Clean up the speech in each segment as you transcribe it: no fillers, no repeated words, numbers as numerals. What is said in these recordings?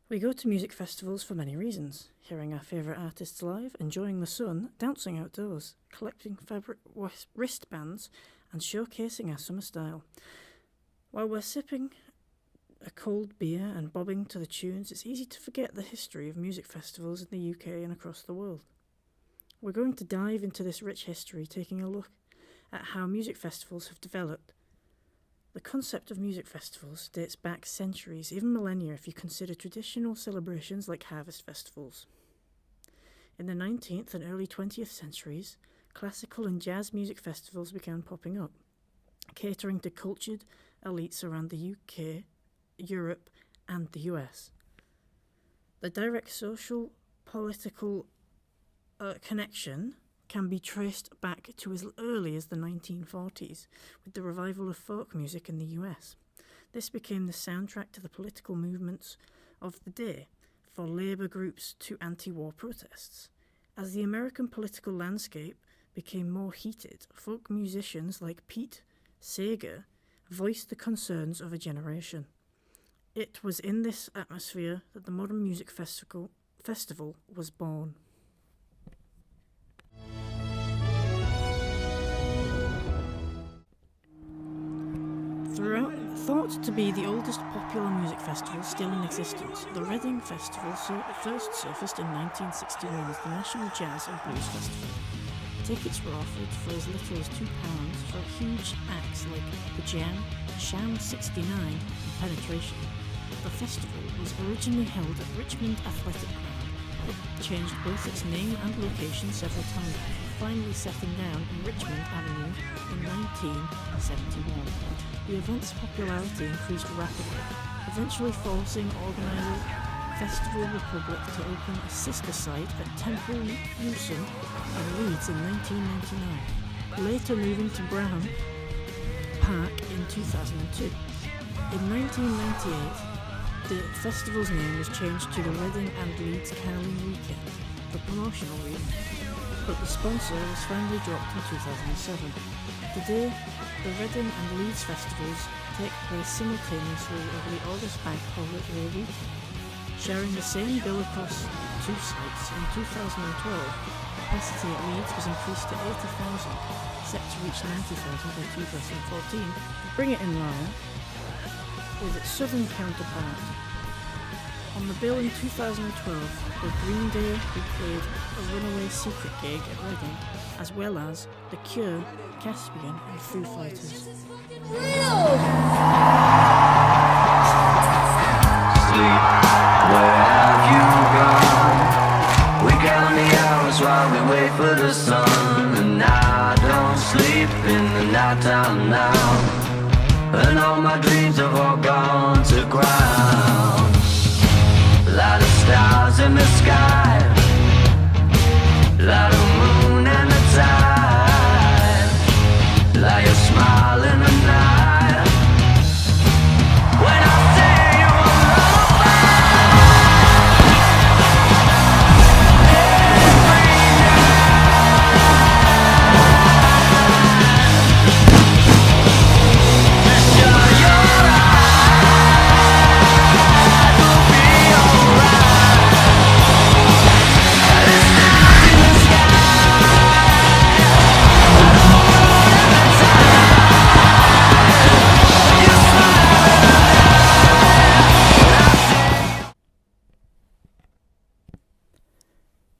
We go to music festivals for many reasons: hearing our favourite artists live, enjoying the sun, dancing outdoors, collecting fabric wristbands, and showcasing our summer style. While we're sipping a cold beer and bobbing to the tunes, it's easy to forget the history of music festivals in the UK and across the world. We're going to dive into this rich history, taking a look at how music festivals have developed. The concept of music festivals dates back centuries, even millennia, if you consider traditional celebrations like harvest festivals. In the 19th and early 20th centuries, classical and jazz music festivals began popping up, catering to cultured elites around the UK, Europe, and the US. The direct social, political connection can be traced back to as early as the 1940s, with the revival of folk music in the US. This became the soundtrack to the political movements of the day, for labour groups to anti-war protests. As the American political landscape became more heated, folk musicians like Pete Seeger voiced the concerns of a generation. It was in this atmosphere that the modern music festival was born. Thought to be the oldest popular music festival still in existence, the Reading Festival first surfaced in 1961 as the National Jazz and Blues Festival. Tickets were offered for as little as £2 for huge acts like The Jam, Sham 69 and Penetration. The festival was originally held at Richmond Athletic Ground, but changed both its name and location several times, finally settling down in Richmond Avenue in 1971. The event's popularity increased rapidly, eventually forcing organiser Festival Republic to open a sister site at Temple Newson in Leeds in 1999, later moving to Brown Park in 2002. In 1998, the festival's name was changed to the Reading and Leeds Carling Weekend for promotional reasons, but the sponsor was finally dropped in 2007. Today, the Reading and Leeds festivals take place simultaneously over the August Bank Holiday weekend, sharing the same bill across two sites. In 2012, capacity at Leeds was increased to 80,000, set to reach 90,000 by 2014, to bring it in line with its southern counterpart. On the bill in 2012 were Green Day, who played a runaway secret gig at Reading, as well as The Cure, Caspian and Foo Fighters. Sleep, where have you gone? We count the hours while we wait for the sun, and I don't sleep in the nighttime now, and all my dreams have all gone to ground. Light of stars in the sky, light of moon and the tide, like a smile in the night. When I say you will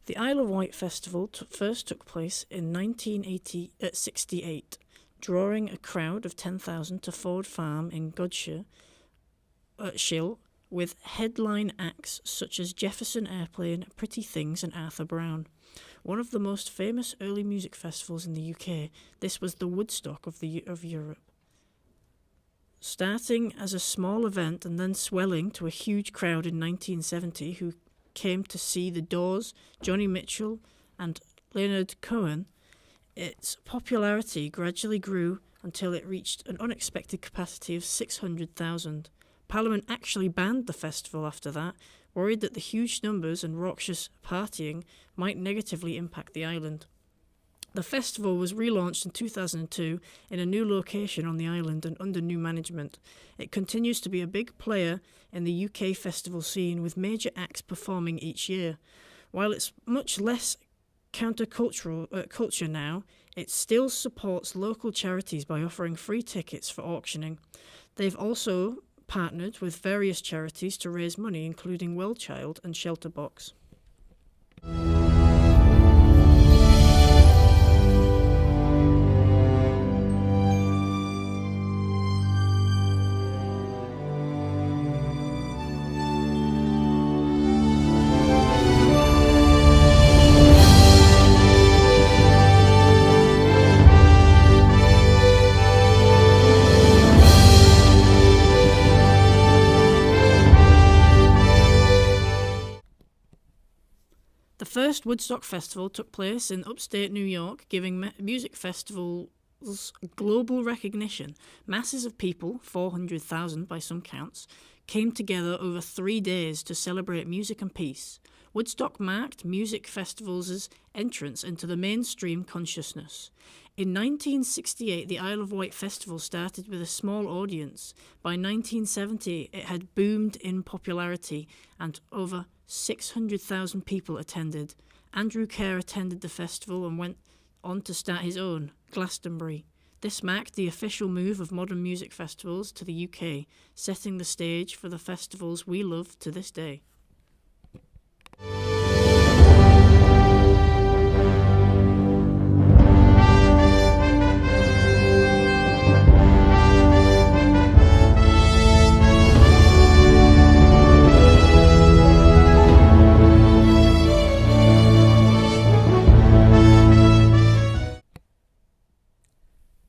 The Isle of Wight Festival first took place in 1968, drawing a crowd of 10,000 to Ford Farm in Godshire, with headline acts such as Jefferson Airplane, Pretty Things and Arthur Brown. One of the most famous early music festivals in the UK, this was the Woodstock of Europe. Starting as a small event and then swelling to a huge crowd in 1970 who came to see The Doors, Johnny Mitchell and Leonard Cohen, its popularity gradually grew until it reached an unexpected capacity of 600,000. Parliament actually banned the festival after that, worried that the huge numbers and raucous partying might negatively impact the island. The festival was relaunched in 2002 in a new location on the island and under new management. It continues to be a big player in the UK festival scene, with major acts performing each year. While it's much less culture now, it still supports local charities by offering free tickets for auctioning. They've also partnered with various charities to raise money, including Well Child and Shelter Box. The first Woodstock Festival took place in upstate New York, giving music festivals global recognition. Masses of people, 400,000 by some counts, came together over 3 days to celebrate music and peace. Woodstock marked music festivals' entrance into the mainstream consciousness. In 1968, the Isle of Wight Festival started with a small audience. By 1970, it had boomed in popularity and over 600,000 people attended. Andrew Kerr attended the festival and went on to start his own, Glastonbury. This marked the official move of modern music festivals to the UK, setting the stage for the festivals we love to this day.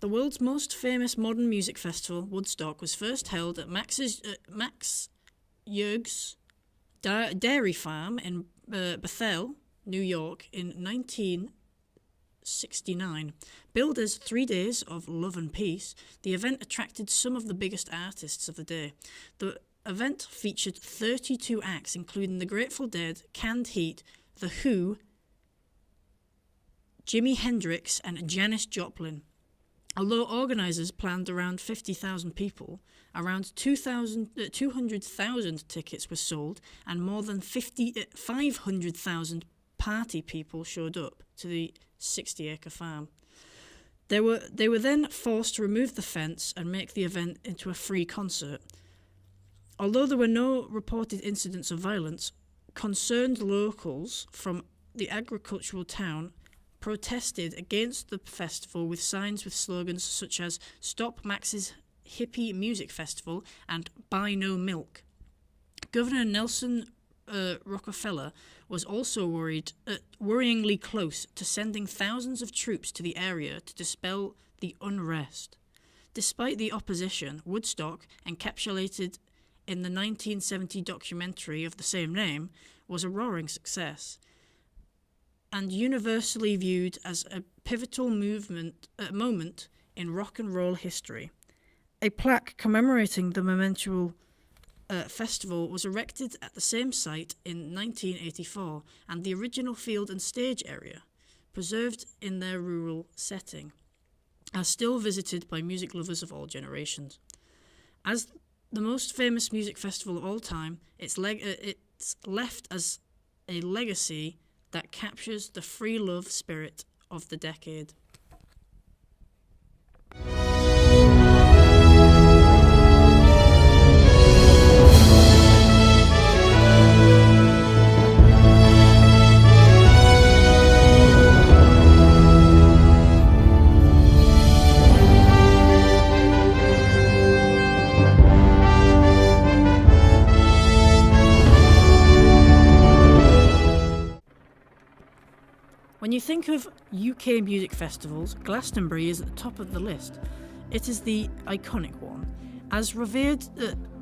The world's most famous modern music festival, Woodstock, was first held at Max Yerg's dairy farm in Bethel, New York, in 1969. Billed as 3 days of love and peace, the event attracted some of the biggest artists of the day. The event featured 32 acts, including The Grateful Dead, Canned Heat, The Who, Jimi Hendrix, and Janis Joplin. Although organisers planned around 50,000 people, around 200,000 tickets were sold, and more than 500,000 party people showed up to the 60-acre farm. They were then forced to remove the fence and make the event into a free concert. Although there were no reported incidents of violence, concerned locals from the agricultural town protested against the festival with signs with slogans such as "Stop Max's Hippie Music Festival" and "Buy No Milk." Governor Nelson Rockefeller was also worryingly close to sending thousands of troops to the area to dispel the unrest. Despite the opposition, Woodstock, encapsulated in the 1970 documentary of the same name, was a roaring success and universally viewed as a pivotal moment in rock and roll history. A plaque commemorating the monumental festival was erected at the same site in 1984, and the original field and stage area, preserved in their rural setting, are still visited by music lovers of all generations. As the most famous music festival of all time, it's left as a legacy that captures the free love spirit of the decade. When you think of UK music festivals, Glastonbury is at the top of the list. It is the iconic one. As revered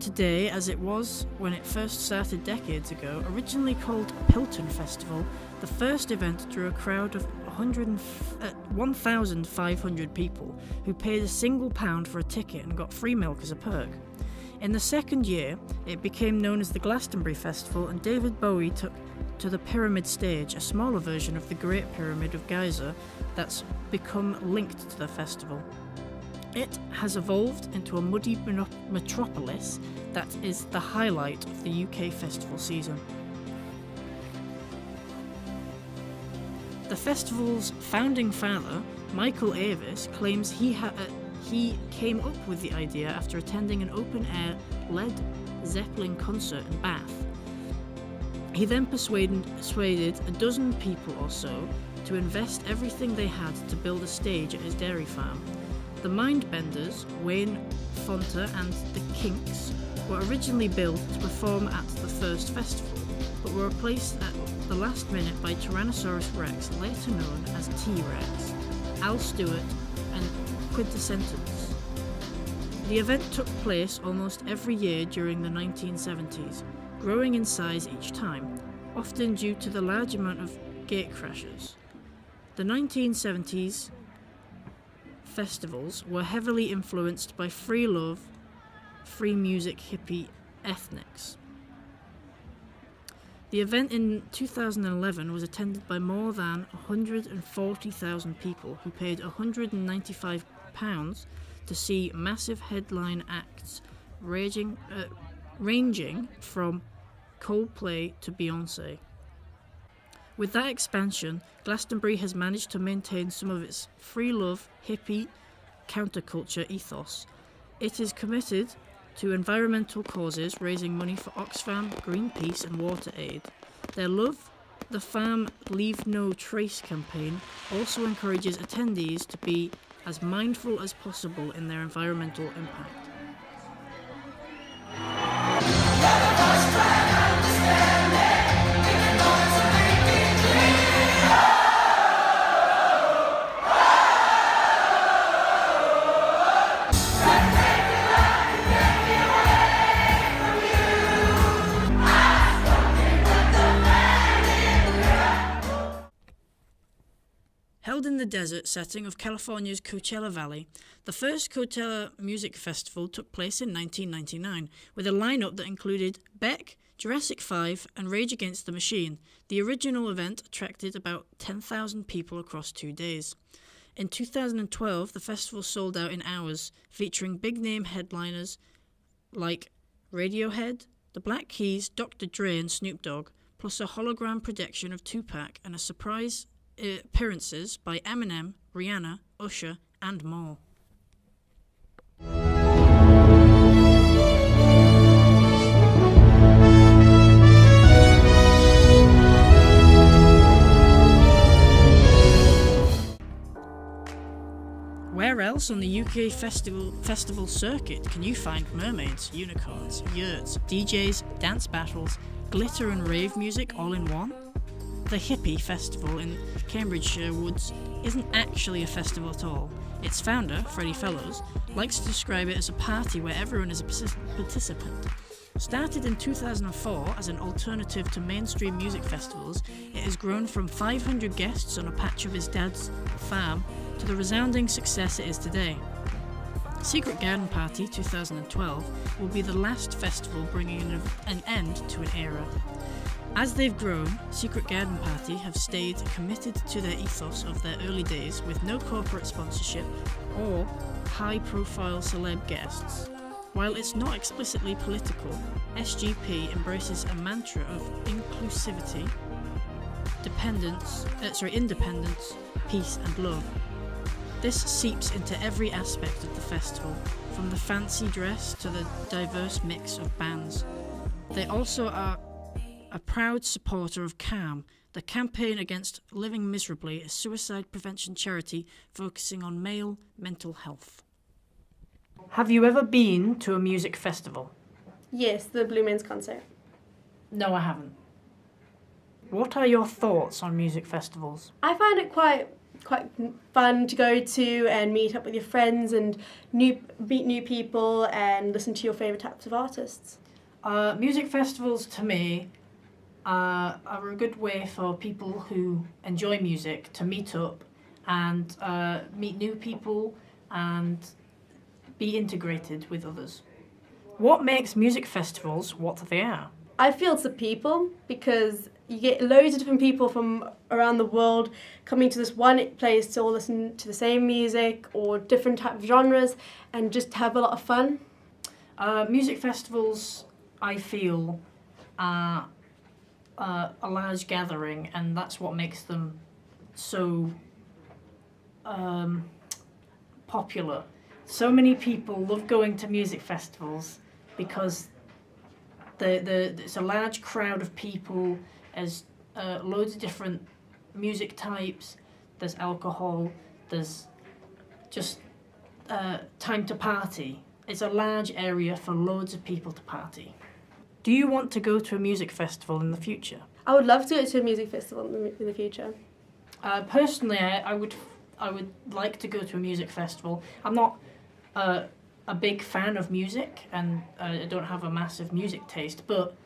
today as it was when it first started decades ago, originally called Pilton Festival, the first event drew a crowd of 1,500 people who paid £1 for a ticket and got free milk as a perk. In the second year, it became known as the Glastonbury Festival, and David Bowie took to the Pyramid Stage, a smaller version of the Great Pyramid of Giza that's become linked to the festival. It has evolved into a muddy metropolis that is the highlight of the UK festival season. The festival's founding father, Michael Avis, claims he came up with the idea after attending an open-air Led Zeppelin concert in Bath. He then persuaded a dozen people or so to invest everything they had to build a stage at his dairy farm. The Mindbenders, Wayne Fonter and the Kinks, were originally built to perform at the first festival, but were replaced at the last minute by Tyrannosaurus Rex, later known as T-Rex, Al Stewart and Quintessence. The event took place almost every year during the 1970s, growing in size each time, often due to the large amount of gate crashes. The 1970s festivals were heavily influenced by free love, free music hippie ethnics. The event in 2011 was attended by more than 140,000 people who paid £195 to see massive headline acts ranging from Coldplay to Beyoncé. With that expansion, Glastonbury has managed to maintain some of its free love, hippie, counterculture ethos. It is committed to environmental causes, raising money for Oxfam, Greenpeace and WaterAid. Their Love the Farm Leave No Trace campaign also encourages attendees to be as mindful as possible in their environmental impact. Held in the desert setting of California's Coachella Valley, the first Coachella Music Festival took place in 1999, with a lineup that included Beck, Jurassic 5, and Rage Against the Machine. The original event attracted about 10,000 people across 2 days. In 2012, the festival sold out in hours, featuring big-name headliners like Radiohead, The Black Keys, Dr. Dre and Snoop Dogg, plus a hologram projection of Tupac and a surprise appearances by Eminem, Rihanna, Usher, and more. Where else on the UK festival circuit can you find mermaids, unicorns, yurts, DJs, dance battles, glitter and rave music all in one? The Hippie Festival in Cambridgeshire Woods isn't actually a festival at all. Its founder, Freddie Fellows, likes to describe it as a party where everyone is a participant. Started in 2004 as an alternative to mainstream music festivals, it has grown from 500 guests on a patch of his dad's farm to the resounding success it is today. Secret Garden Party 2012 will be the last festival bringing an end to an era. As they've grown, Secret Garden Party have stayed committed to their ethos of their early days with no corporate sponsorship or high-profile celeb guests. While it's not explicitly political, SGP embraces a mantra of inclusivity, independence, peace and love. This seeps into every aspect of the festival, from the fancy dress to the diverse mix of bands. They also are a proud supporter of CALM, the Campaign Against Living Miserably, a suicide prevention charity focusing on male mental health. Have you ever been to a music festival? Yes, the Blue Man's concert. No, I haven't. What are your thoughts on music festivals? I find it quite fun to go to and meet up with your friends and meet new people and listen to your favourite types of artists. Music festivals, to me, are a good way for people who enjoy music to meet up and meet new people and be integrated with others. What makes music festivals what they are? I feel it's the people, because you get loads of different people from around the world coming to this one place to all listen to the same music or different type of genres and just have a lot of fun. Music festivals, I feel, are a large gathering, and that's what makes them so popular. So many people love going to music festivals because it's a large crowd of people. There's loads of different music types. There's alcohol. There's just time to party. It's a large area for loads of people to party. Do you want to go to a music festival in the future? I would love to go to a music festival in the future. Personally, I would like to go to a music festival. I'm not a big fan of music, and I don't have a massive music taste, but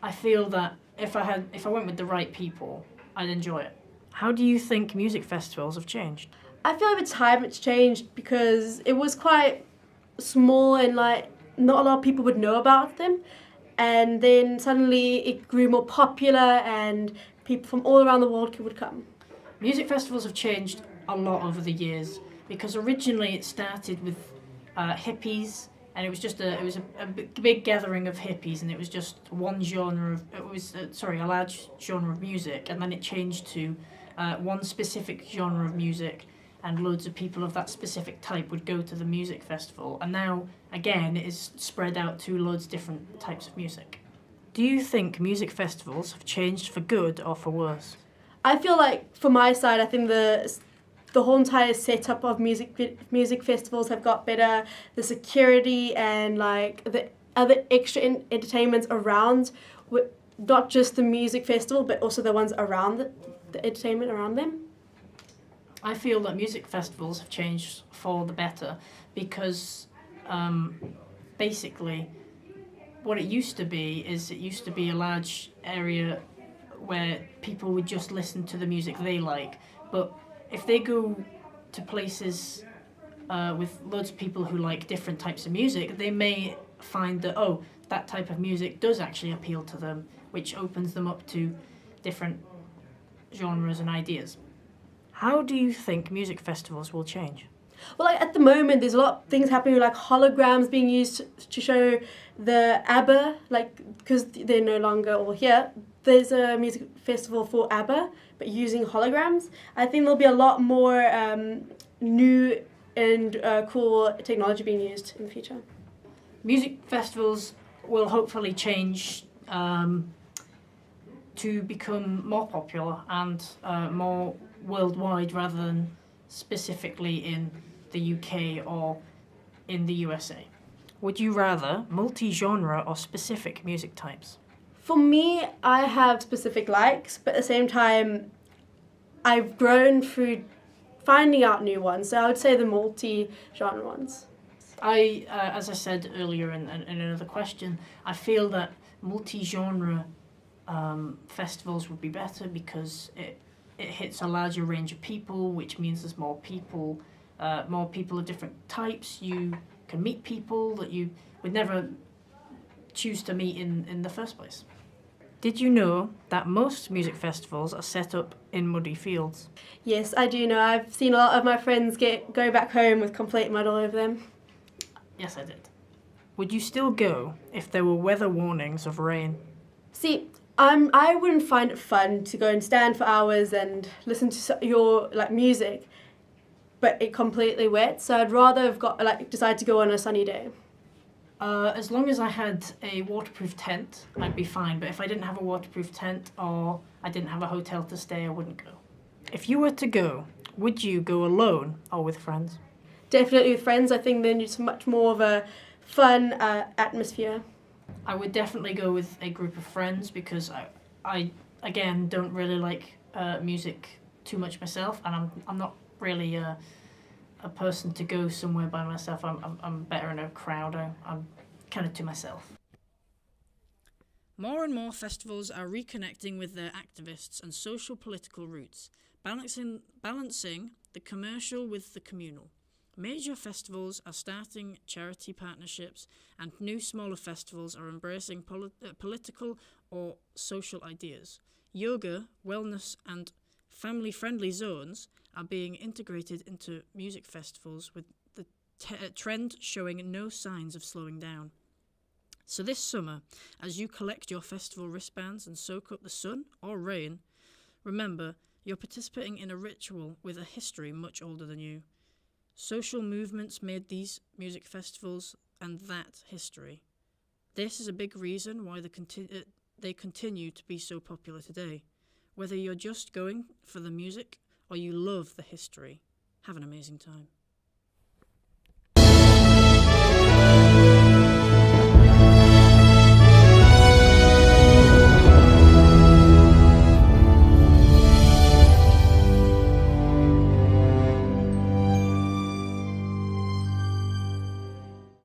I feel that if I went with the right people, I'd enjoy it. How do you think music festivals have changed? I feel over time it's changed because it was quite small and like not a lot of people would know about them, and then suddenly it grew more popular and people from all around the world would come. Music festivals have changed a lot over the years because originally it started with hippies, and it was just a big gathering of hippies, and it was just one genre of a large genre of music, and then it changed to one specific genre of music, and loads of people of that specific type would go to the music festival, and now again it is spread out to loads of different types of music. Do you think music festivals have changed for good or for worse? I feel like, for my side, I think the whole entire setup of music festivals have got better. The security and like the other extra entertainments around, not just the music festival, but also the ones around the entertainment around them. I feel that music festivals have changed for the better because basically what it used to be a large area where people would just listen to the music they like. But if they go to places with loads of people who like different types of music, they may find that, that type of music does actually appeal to them, which opens them up to different genres and ideas. How do you think music festivals will change? Well, like at the moment, there's a lot of things happening, like holograms being used to show the ABBA, like because they're no longer all here. There's a music festival for ABBA, but using holograms. I think there'll be a lot more new and cool technology being used in the future. Music festivals will hopefully change to become more popular and more worldwide rather than specifically in the UK or in the USA. Would you rather multi-genre or specific music types? For me, I have specific likes, but at the same time, I've grown through finding out new ones. So I would say the multi-genre ones. As I said earlier in another question, I feel that multi-genre festivals would be better because it hits a larger range of people, which means there's more people of different types. You can meet people that you would never choose to meet in the first place. Did you know that most music festivals are set up in muddy fields? Yes, I do know. I've seen a lot of my friends go back home with complete mud all over them. Yes, I did. Would you still go if there were weather warnings of rain? See, I wouldn't find it fun to go and stand for hours and listen to your music, but it completely wet. So I'd rather have decide to go on a sunny day. As long as I had a waterproof tent, I'd be fine. But if I didn't have a waterproof tent or I didn't have a hotel to stay, I wouldn't go. If you were to go, would you go alone or with friends? Definitely with friends. I think then it's much more of a fun atmosphere. I would definitely go with a group of friends because I again, don't really like music too much myself, and I'm not really a person to go somewhere by myself. I'm better in a crowd. I'm kind of to myself. More and more festivals are reconnecting with their activists and social political roots, balancing the commercial with the communal. Major festivals are starting charity partnerships, and new smaller festivals are embracing political or social ideas. Yoga, wellness, and family-friendly zones are being integrated into music festivals, with the trend showing no signs of slowing down. So this summer, as you collect your festival wristbands and soak up the sun or rain, remember you're participating in a ritual with a history much older than you. Social movements made these music festivals and that history. This is a big reason why they continue to be so popular today. Whether you're just going for the music or you love the history, have an amazing time.